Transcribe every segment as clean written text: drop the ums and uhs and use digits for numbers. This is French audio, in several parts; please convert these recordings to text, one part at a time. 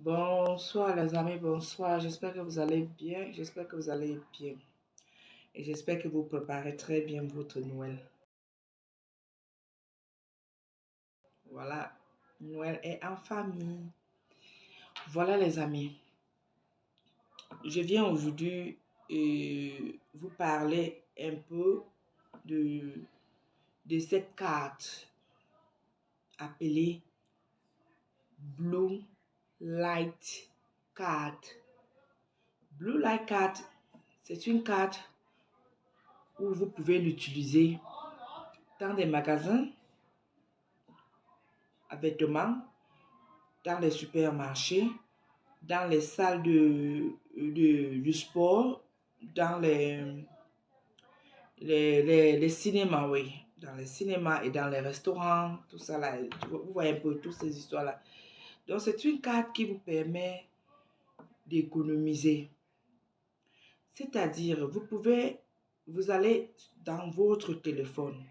Bonsoir les amis, bonsoir. J'espère que vous allez bien. J'espère que vous allez bien. Et j'espère que vous préparez très bien votre Noël. Voilà, Noël est en famille. Voilà les amis. Je viens aujourd'hui vous parler un peu de cette carte appelée Blue Light Card. Blue Light Card, c'est une carte où vous pouvez l'utiliser dans des magasins à vêtements, dans les supermarchés, dans les salles du sport, dans les cinémas, oui. Dans les cinémas et dans les restaurants, tout ça là. Vous voyez un peu toutes ces histoires-là. Donc, c'est une carte qui vous permet d'économiser. C'est-à-dire, vous allez dans votre téléphone.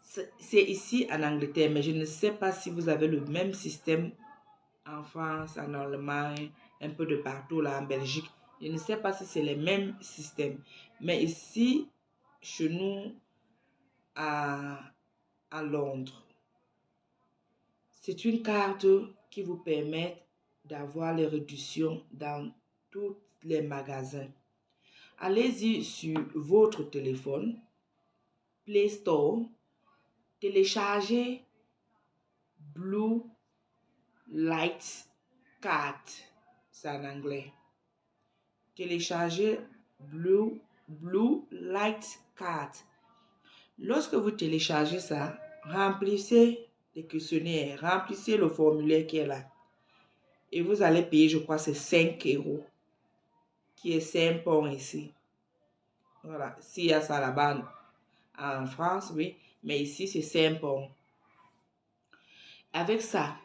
C'est ici en Angleterre, mais je ne sais pas si vous avez le même système en France, en Allemagne, un peu de partout là en Belgique. Je ne sais pas si c'est les mêmes systèmes. Mais ici, chez nous, à, à Londres, c'est une carte qui vous permet d'avoir les réductions dans tous les magasins. Allez-y sur votre téléphone, Play Store, téléchargez Blue Light Card, c'est en anglais. Téléchargez Blue Light Card. Lorsque vous téléchargez ça, remplissez les questionnaires, remplissez le formulaire qui est là. Et vous allez payer, je crois, c'est 5 euros, qui est 5 pounds ici. Voilà, s'il y a ça là-bas en France, oui, mais ici c'est 5 pounds. Avec ça,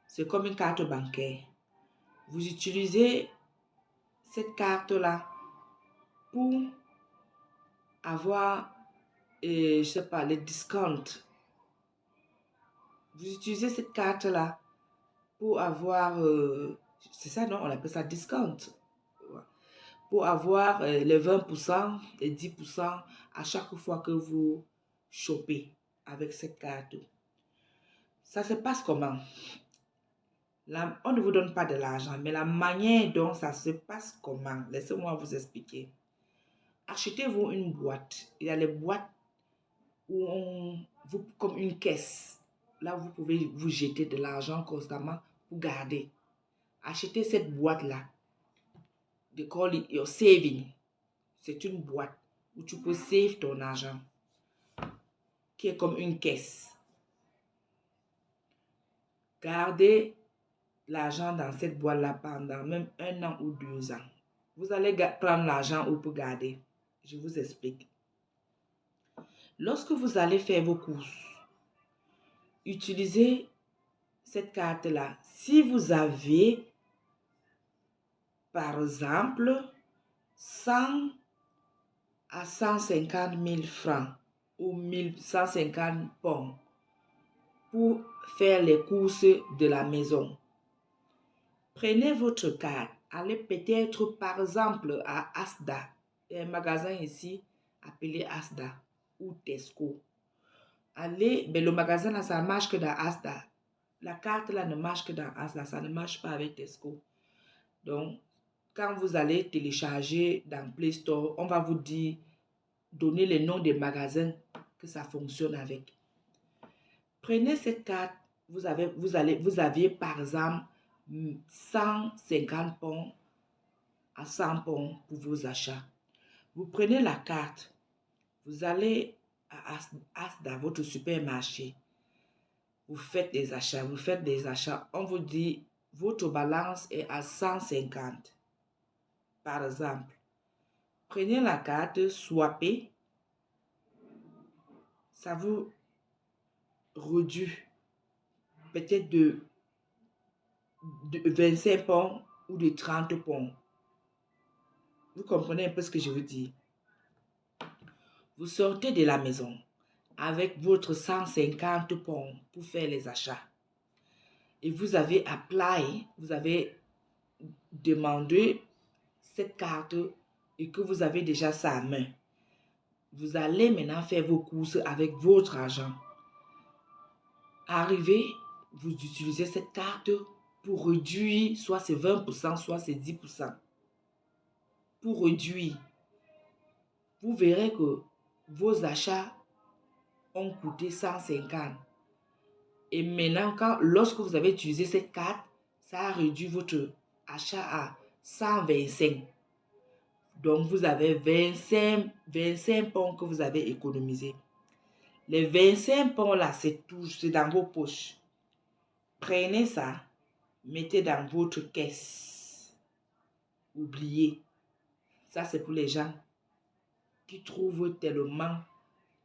c'est comme une carte bancaire. Vous utilisez cette carte-là pour avoir, je sais pas, les discounts. Vous utilisez cette carte-là pour avoir, c'est ça, non? On appelle ça discount. Pour avoir les 20%, les 10% à chaque fois que vous chopez avec cette carte. Ça se passe comment? On ne vous donne pas de l'argent, mais la manière dont ça se passe comment? Laissez-moi vous expliquer. Achetez-vous une boîte. Il y a les boîtes où comme une caisse. Là, vous pouvez vous jeter de l'argent constamment pour garder. Achetez cette boîte-là. They call it your saving. C'est une boîte où tu peux save ton argent, qui est comme une caisse. Gardez l'argent dans cette boîte-là pendant même 1 an ou 2 ans. Vous allez prendre l'argent ou pour garder. Je vous explique. Lorsque vous allez faire vos courses, utilisez cette carte-là. Si vous avez, par exemple, 100 à 150 000 francs ou 150 pounds pour faire les courses de la maison, prenez votre carte. Allez peut-être, par exemple, à Asda. Il y a un magasin ici appelé Asda ou Tesco. Allez, mais le magasin là, ça ne marche que dans Asda. La carte là ne marche que dans Asda, ça ne marche pas avec Tesco. Donc, quand vous allez télécharger dans Play Store, on va vous dire, donner les noms des magasins que ça fonctionne avec. Prenez cette carte, vous aviez par exemple 150 pounds à 100 pounds pour vos achats. Vous prenez la carte, vous allez à Asda, votre supermarché. Vous faites des achats. On vous dit, votre balance est à 150. Par exemple, prenez la carte, swappez. Ça vous réduit peut-être de 25 pounds ou de 30 pounds. Vous comprenez un peu ce que je veux dire? Vous sortez de la maison avec votre 150 pounds pour faire les achats. et vous avez apply, vous avez demandé cette carte et que vous avez déjà ça à main. Vous allez maintenant faire vos courses avec votre argent. Arrivé, vous utilisez cette carte pour réduire, soit c'est 20%, soit c'est 10%. Pour réduire, vous verrez que vos achats ont coûté 150. Et maintenant, lorsque vous avez utilisé cette carte, ça a réduit votre achat à 125. Donc, vous avez 25 points que vous avez économisés. Les 25 points là, c'est dans vos poches. Prenez ça, mettez dans votre caisse. Oubliez. Ça, c'est pour les gens qui trouvent tellement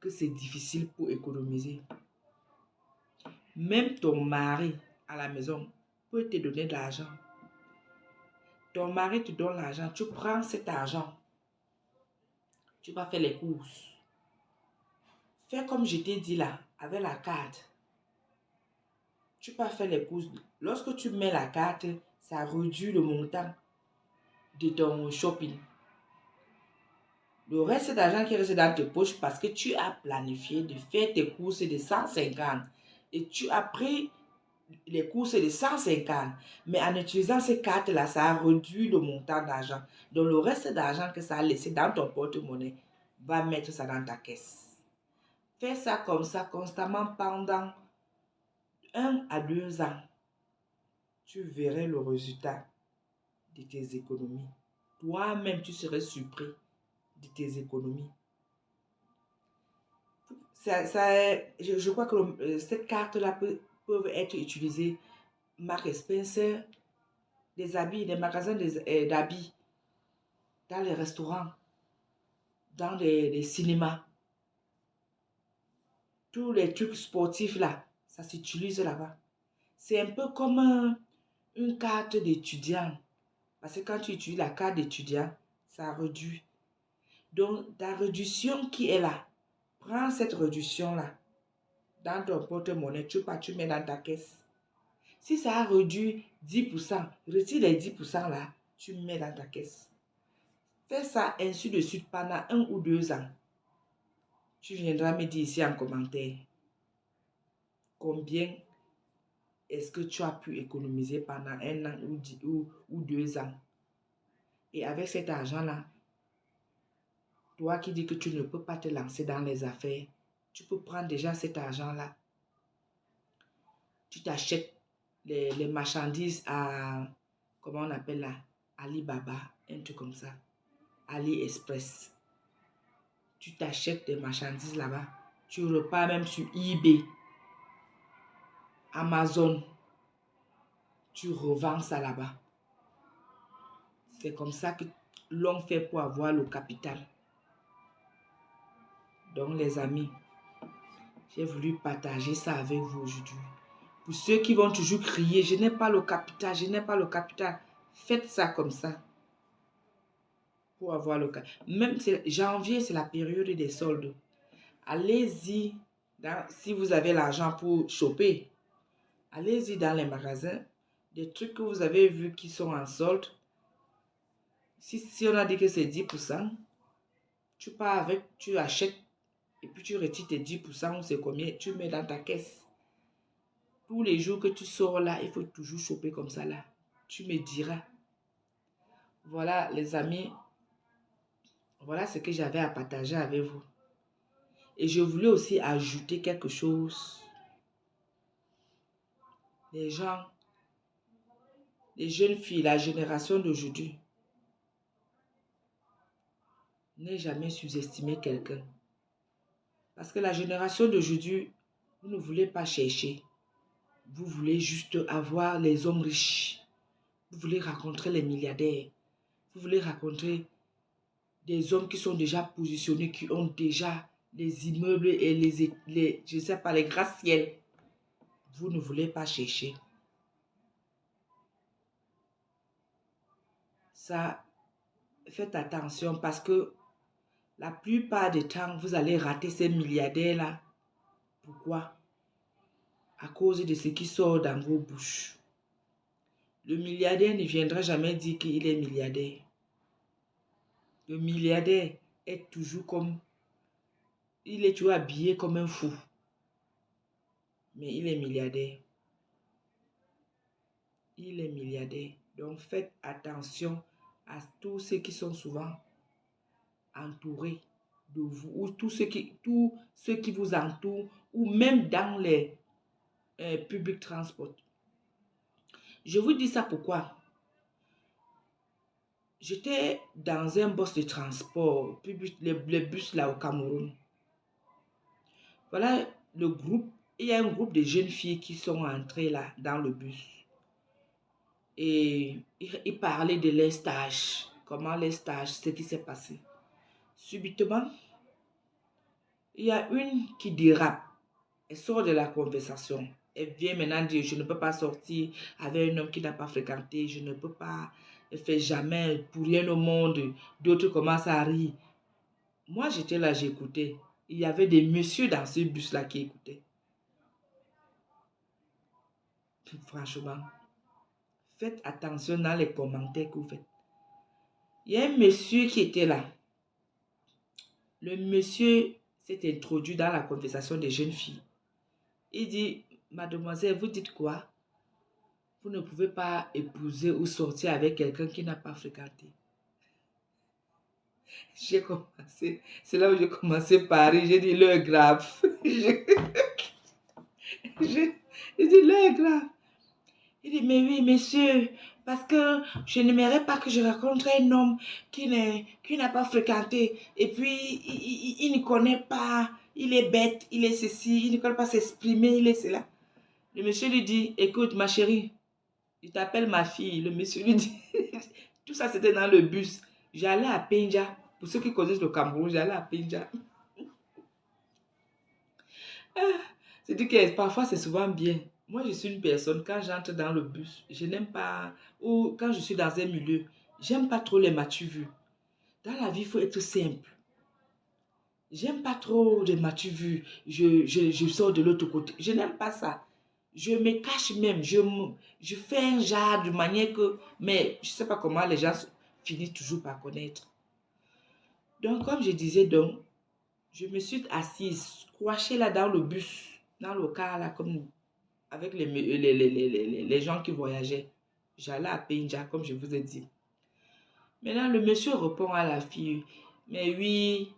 que c'est difficile pour économiser. Même ton mari à la maison peut te donner de l'argent. Ton mari te donne l'argent, tu prends cet argent. Tu vas faire les courses. Fais comme je t'ai dit là, avec la carte. Tu vas faire les courses. Lorsque tu mets la carte, ça réduit le montant de ton shopping. Le reste d'argent qui reste dans tes poches parce que tu as planifié de faire tes courses de 150 et tu as pris les courses de 150. Mais en utilisant ces cartes-là, ça a réduit le montant d'argent. Donc, le reste d'argent que ça a laissé dans ton porte-monnaie, va mettre ça dans ta caisse. Fais ça comme ça constamment pendant 1 à 2 ans. Tu verrais le résultat de tes économies. Toi-même, tu serais surpris de tes économies. Je crois que cette carte-là peut être utilisée. Mark Spencer, des habits, des magasins d'habits, dans les restaurants, dans les cinémas. Tous les trucs sportifs là, ça s'utilise là-bas. C'est un peu comme une carte d'étudiant. Parce que quand tu utilises la carte d'étudiant, ça réduit. Donc, ta réduction qui est là, prends cette réduction-là dans ton porte-monnaie, tu mets dans ta caisse. Si ça a réduit 10%, retire les 10% là, tu mets dans ta caisse. Fais ça ainsi de suite pendant 1 ou 2 ans. Tu viendras me dire ici en commentaire combien est-ce que tu as pu économiser pendant 1 an ou 2 ans. Et avec cet argent-là, toi qui dis que tu ne peux pas te lancer dans les affaires, tu peux prendre déjà cet argent-là. Tu t'achètes les marchandises à, comment on appelle là, Alibaba, un truc comme ça, AliExpress. Tu t'achètes des marchandises là-bas. Tu repars même sur eBay, Amazon. Tu revends ça là-bas. C'est comme ça que l'on fait pour avoir le capital. Donc les amis, j'ai voulu partager ça avec vous aujourd'hui. Pour ceux qui vont toujours crier, je n'ai pas le capital, je n'ai pas le capital. Faites ça comme ça. Pour avoir le capital. Même janvier, c'est la période des soldes. Allez-y, si vous avez l'argent pour choper, allez-y dans les magasins. Des trucs que vous avez vus qui sont en solde. Si on a dit que c'est 10%, tu pars avec, tu achètes et puis tu retires tes 10% ou c'est combien, tu mets dans ta caisse. Tous les jours que tu sors là, il faut toujours choper comme ça là. Tu me diras. Voilà les amis, voilà ce que j'avais à partager avec vous. Et je voulais aussi ajouter quelque chose. Les gens, les jeunes filles, la génération d'aujourd'hui, n'est jamais sous-estimer quelqu'un. Parce que la génération d'aujourd'hui, vous ne voulez pas chercher. Vous voulez juste avoir les hommes riches. Vous voulez rencontrer les milliardaires. Vous voulez rencontrer des hommes qui sont déjà positionnés, qui ont déjà les immeubles et je sais pas, les gratte-ciels. Vous ne voulez pas chercher. Ça, faites attention parce que la plupart du temps, vous allez rater ces milliardaires-là. Pourquoi? à cause de ce qui sort dans vos bouches. Le milliardaire ne viendra jamais dire qu'il est milliardaire. Le milliardaire est toujours comme... Il est toujours habillé comme un fou. Mais il est milliardaire. Il est milliardaire. Donc faites attention à tous ceux qui sont souvent entourés de vous, ou tous ceux qui vous entourent, ou même dans les public transport. Je vous dis ça pourquoi? J'étais dans un bus de transport, public, les bus là au Cameroun. Voilà le groupe. Il y a un groupe de jeunes filles qui sont entrées là dans le bus. Et ils parlaient de leur stage. Comment les stages, ce qui s'est passé. Subitement, il y a une qui dérape. Elle sort de la conversation. Elle vient maintenant dire, je ne peux pas sortir avec un homme qui n'a pas fréquenté. Je ne peux pas. Elle fait jamais pour rien au monde. D'autres commencent à rire. Moi, j'étais là, j'écoutais. Il y avait des messieurs dans ce bus-là qui écoutaient. Franchement, faites attention dans les commentaires que vous faites. Il y a un monsieur qui était là. Le monsieur s'est introduit dans la conversation des jeunes filles. Il dit, mademoiselle, vous dites quoi? Vous ne pouvez pas épouser ou sortir avec quelqu'un qui n'a pas fréquenté. J'ai commencé, c'est là où j'ai commencé par rire. J'ai dit, l'heure est grave. J'ai dit, l'heure est grave. Il dit, mais oui, monsieur, parce que je n'aimerais pas que je rencontre un homme qui n'a pas fréquenté. Et puis, il ne connaît pas, il est bête, il est ceci, il ne connaît pas s'exprimer, il est cela. Le monsieur lui dit, écoute, ma chérie, je t'appelle ma fille. Le monsieur lui dit, tout ça c'était dans le bus. J'allais à Penja. Pour ceux qui connaissent le Cameroun, j'allais à Penja. C'est-à-dire que parfois c'est souvent bien. Moi, je suis une personne, quand j'entre dans le bus, je n'aime pas, ou quand je suis dans un milieu, j'aime pas trop les m'as-tu-vu. Dans la vie, il faut être simple. J'aime pas trop les m'as-tu-vu. Je sors de l'autre côté. Je n'aime pas ça. Je me cache même. Je fais un genre de manière que... Mais je ne sais pas comment les gens finissent toujours par connaître. Donc, comme je disais, donc, je me suis assise, couchée là dans le bus, dans le car là, comme avec les gens qui voyageaient. J'allais à Penja, comme je vous ai dit. Maintenant, le monsieur répond à la fille, mais oui,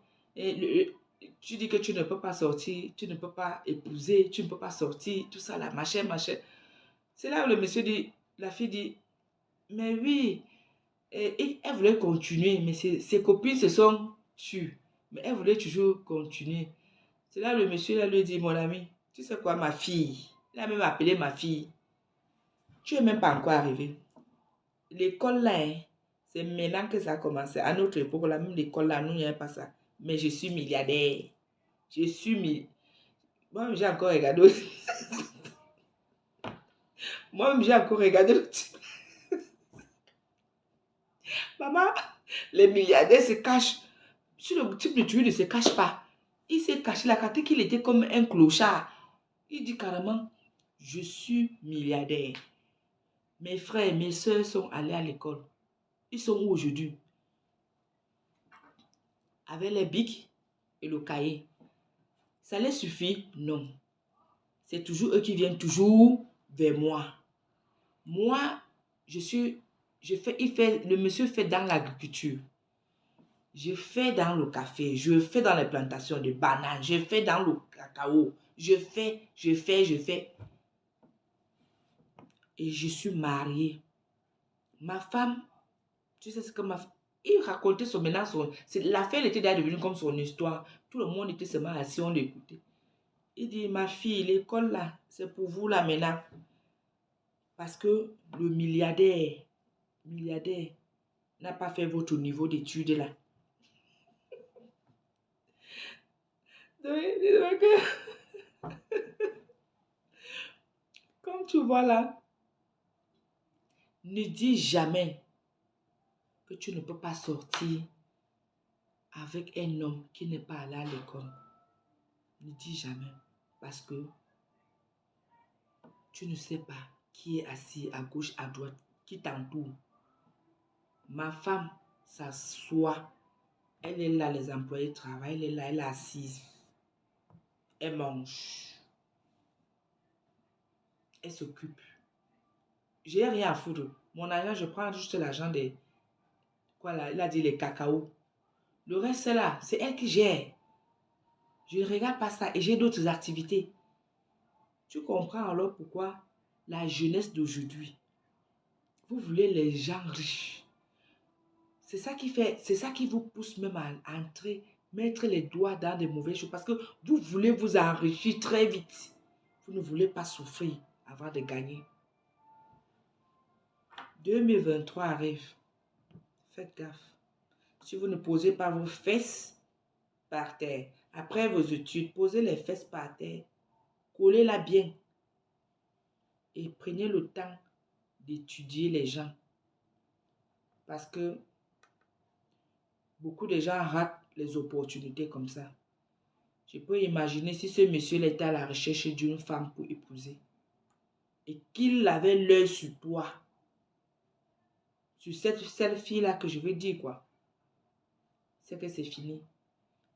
tu dis que tu ne peux pas sortir, tu ne peux pas épouser, tu ne peux pas sortir, tout ça là, machin, machin. C'est là où le monsieur dit, la fille dit, mais oui, et elle voulait continuer, mais ses copines se sont tues. Mais elle voulait toujours continuer. C'est là où le monsieur là, lui dit, mon ami, tu sais quoi, ma fille, il a même appelé ma fille. Tu n'es même pas encore arrivé. L'école là, hein, c'est maintenant que ça a commencé. À notre époque, là, même l'école là, nous, il n'y avait pas ça. Mais je suis milliardaire. Je suis milliardaire. Moi-même, j'ai encore regardé. Moi-même, j'ai encore regardé le type. Maman, les milliardaires se cachent. Sur le type de tueur ne se cache pas. Il s'est caché là, quand il était comme un clochard. Il dit carrément, je suis milliardaire. Mes frères et mes soeurs sont allés à l'école. Ils sont où aujourd'hui? Avec les bics et le cahier. Ça les suffit? Non. C'est toujours eux qui viennent toujours vers moi. Moi, le monsieur fait dans l'agriculture. Je fais dans le café, je fais dans les plantations de bananes, je fais dans le cacao. Je fais. Et je suis mariée. Ma femme, tu sais ce que ma femme... Il racontait l'affaire était déjà devenue comme son histoire. Tout le monde était seulement assis, on l'écoutait. Il dit, ma fille, l'école là, c'est pour vous là maintenant. Parce que le milliardaire n'a pas fait votre niveau d'études là. Donc, comme tu vois là, ne dis jamais que tu ne peux pas sortir avec un homme qui n'est pas allé à l'école. Ne dis jamais. Parce que Tu ne sais pas qui est assis à gauche, à droite, qui t'entoure. Ma femme s'assoit. Elle est là, les employés travaillent, elle est là, elle est assise. Elle mange. Elle s'occupe. Je n'ai rien à foutre. Mon argent, je prends juste l'argent des... Quoi là? Il a dit les cacao. Le reste là, c'est elle qui gère. Je ne regarde pas ça et j'ai d'autres activités. Tu comprends alors pourquoi la jeunesse d'aujourd'hui, vous voulez les gens riches. C'est ça qui fait, c'est ça qui vous pousse même à entrer, mettre les doigts dans de mauvaises choses parce que vous voulez vous enrichir très vite. Vous ne voulez pas souffrir avant de gagner. 2023 arrive. Faites gaffe. Si vous ne posez pas vos fesses par terre, après vos études, posez les fesses par terre, collez-la bien et prenez le temps d'étudier les gens. Parce que beaucoup de gens ratent les opportunités comme ça. Je peux imaginer si ce monsieur était à la recherche d'une femme pour épouser et qu'il avait l'œil sur toi, sur cette fille-là que je veux dire quoi, c'est que c'est fini.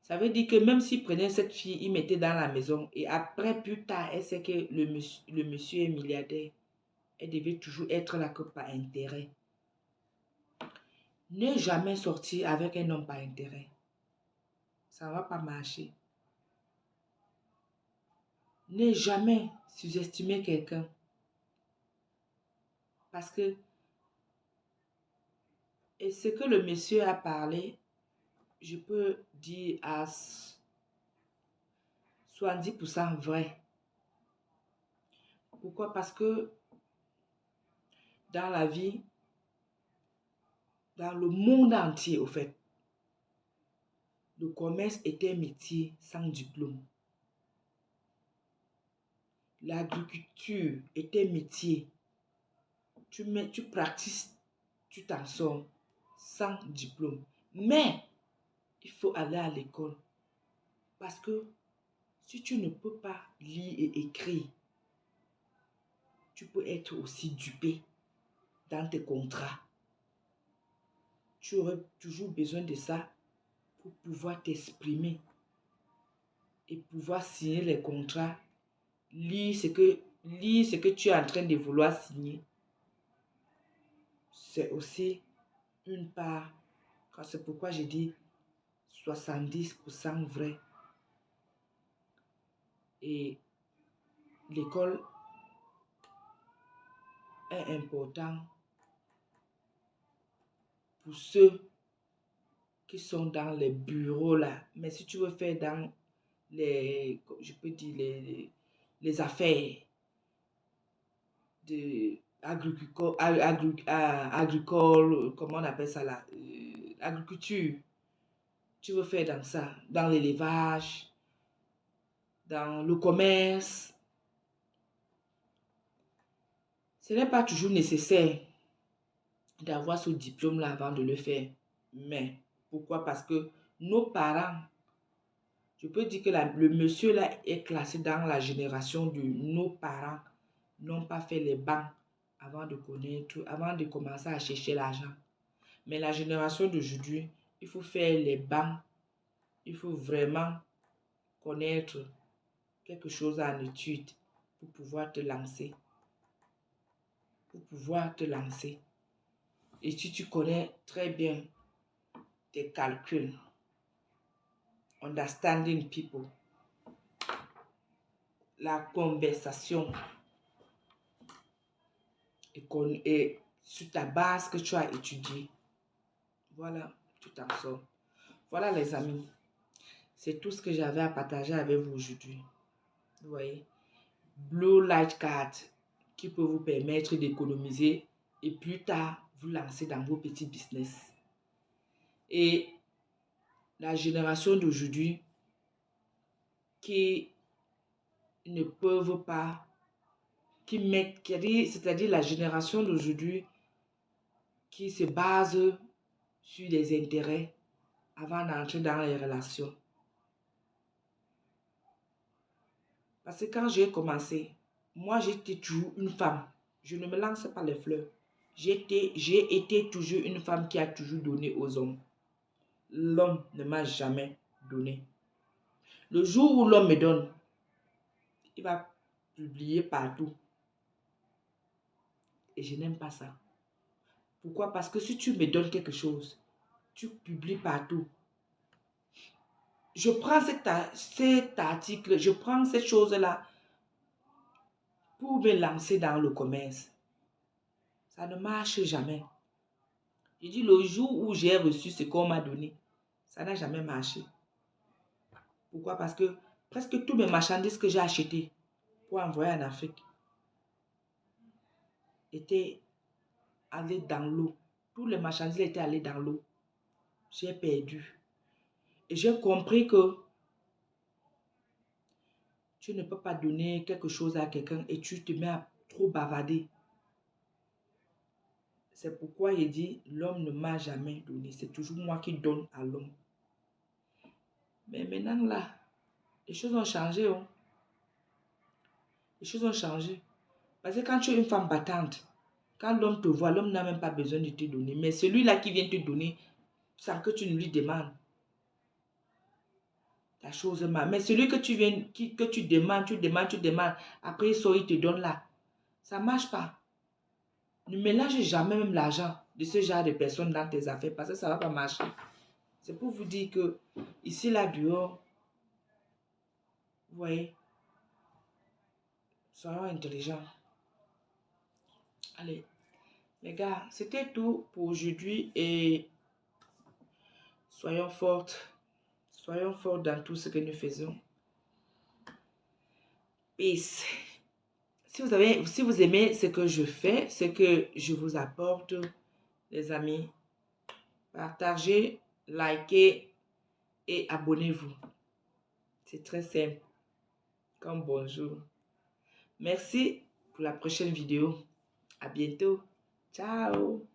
Ça veut dire que même s'il prenait cette fille, il mettait dans la maison et après, plus tard, elle sait que le monsieur est milliardaire. Elle devait toujours être là que par intérêt. Ne jamais sortir avec un homme par intérêt. Ça ne va pas marcher. Ne jamais sous-estimer quelqu'un. Parce que, et ce que le monsieur a parlé, je peux dire à 70% vrai. Pourquoi? Parce que dans la vie, dans le monde entier, au fait, le commerce est un métier sans diplôme. L'agriculture est un métier. Tu pratiques, tu t'en sors sans diplôme. Mais il faut aller à l'école. Parce que si tu ne peux pas lire et écrire, tu peux être aussi dupé dans tes contrats. Tu aurais toujours besoin de ça pour pouvoir t'exprimer et pouvoir signer les contrats, lire ce que tu es en train de vouloir signer. C'est aussi une part, c'est pourquoi j'ai dit 70% vrai. Et l'école est important pour ceux qui sont dans les bureaux là. Mais si tu veux faire dans les, je peux dire les affaires de agricole, comment on appelle ça là, agriculture, tu veux faire dans ça, dans l'élevage, dans le commerce, ce n'est pas toujours nécessaire d'avoir ce diplôme-là avant de le faire. Mais pourquoi? Parce que nos parents, je peux dire que le monsieur-là est classé dans la génération de nos parents n'ont pas fait les bancs avant de connaître, avant de commencer à chercher l'argent. Mais la génération d'aujourd'hui, il faut faire les bancs, il faut vraiment connaître quelque chose en étude pour pouvoir te lancer. Pour pouvoir te lancer. Et si tu connais très bien tes calculs, understanding people, la conversation, et sur ta base que tu as étudiée, voilà, tu t'en sors. Voilà les amis, c'est tout ce que j'avais à partager avec vous aujourd'hui. Vous voyez, Blue Light Card qui peut vous permettre d'économiser et plus tard vous lancer dans vos petits business. Et la génération d'aujourd'hui qui ne peuvent pas, c'est-à-dire la génération d'aujourd'hui qui se base sur des intérêts avant d'entrer dans les relations. Parce que quand j'ai commencé, moi, j'étais toujours une femme. Je ne me lance pas les fleurs. J'ai été toujours une femme qui a toujours donné aux hommes. L'homme ne m'a jamais donné. Le jour où l'homme me donne, il va publier partout. Et je n'aime pas ça. Pourquoi? Parce que si tu me donnes quelque chose, tu publies partout. Je prends cet article, je prends cette chose-là pour me lancer dans le commerce. Ça ne marche jamais. Je dis le jour où j'ai reçu ce qu'on m'a donné, ça n'a jamais marché. Pourquoi? Parce que presque tous mes marchandises que j'ai achetées pour envoyer en Afrique étaient allées dans l'eau. Tous les marchandises étaient allées dans l'eau. J'ai perdu. Et j'ai compris que tu ne peux pas donner quelque chose à quelqu'un et tu te mets à trop bavarder. C'est pourquoi il dit, l'homme ne m'a jamais donné. C'est toujours moi qui donne à l'homme. Mais maintenant là, les choses ont changé. Oh. Les choses ont changé. Parce que quand tu es une femme battante, quand l'homme te voit, l'homme n'a même pas besoin de te donner. Mais celui-là qui vient te donner, sans que tu ne lui demandes, la chose mal. Mais celui que tu viens, que tu demandes, après il sort, il te donne là. Ça ne marche pas. Ne mélange jamais même l'argent de ce genre de personnes dans tes affaires parce que ça ne va pas marcher. C'est pour vous dire que ici, là, dehors, vous voyez, soyons intelligents. Allez, les gars, c'était tout pour aujourd'hui et soyons fortes. Soyons forts dans tout ce que nous faisons. Peace. Si vous aimez ce que je fais, ce que je vous apporte, les amis, partagez, likez et abonnez-vous. C'est très simple. Comme bonjour. Merci pour la prochaine vidéo. À bientôt. Ciao.